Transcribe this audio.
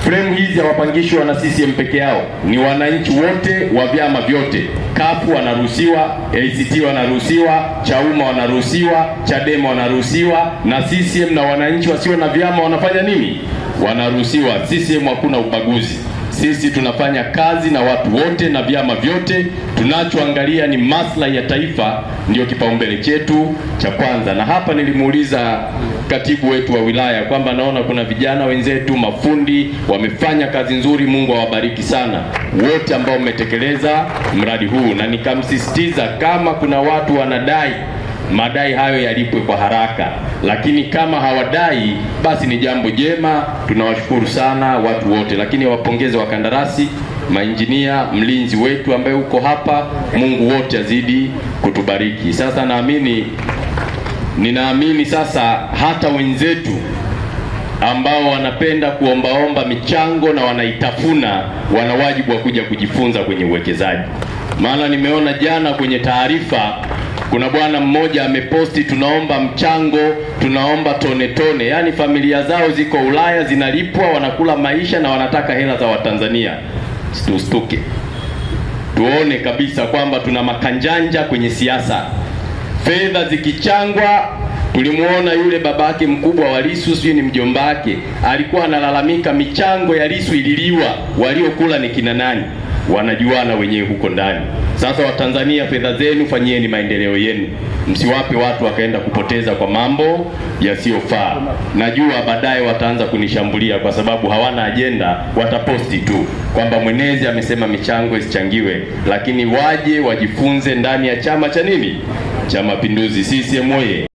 Fremu hizi hawapangishwi na CCM peke yao, ni wananchi wote wa vyama vyote. CUF wanaruhusiwa, ACT wanaruhusiwa, Chauma wanaruhusiwa, Chadema wanaruhusiwa, na CCM na wananchi wasio na vyama wanafanya nini? Wanaruhusiwa. CCM hakuna ubaguzi. Sisi tunafanya kazi na watu wote na vyama vyote. Tunachoangalia ni maslahi ya taifa, ndio kipaumbele chetu cha kwanza. Na hapa nilimuuliza katibu wetu wa wilaya kwamba naona kuna vijana wenzetu mafundi wamefanya kazi nzuri, Mungu awabariki sana wote ambao mmetekeleza mradi huu, na nikamsisitiza kama kuna watu wanadai madai hayo yalipwe kwa haraka, lakini kama hawadai basi ni jambo jema. Tunawashukuru sana watu wote, lakini wapongeze wakandarasi, mainjinia, mlinzi wetu ambaye uko hapa. Mungu wote azidi kutubariki. Sasa ninaamini sasa hata wenzetu ambao wanapenda kuombaomba michango na wanaitafuna wana wajibu wa kuja kujifunza kwenye uwekezaji. Maana nimeona jana kwenye taarifa kuna bwana mmoja ameposti, tunaomba mchango, tunaomba tone tone. Yaani familia zao ziko Ulaya zinalipwa, wanakula maisha na wanataka hela za Watanzania. Tustuke, tuone kabisa kwamba tuna makanjanja kwenye siasa. Fedha zikichangwa, tulimuona yule babake mkubwa wa Lissu, sio ni mjomba wake, alikuwa analalamika michango ya Lissu ililiwa, waliokula ni kina nani? Wanajuana wenyewe huko ndani. Sasa Watanzania, fedha zenu fanyieni maendeleo yenu, msiwape watu wakaenda kupoteza kwa mambo yasiyofaa. Najua baadaye wataanza kunishambulia kwa sababu hawana ajenda, wataposti tu kwamba mwenezi amesema michango isichangiwe, lakini waje wajifunze ndani ya chama cha nini? Cha Mapinduzi. CCM oye!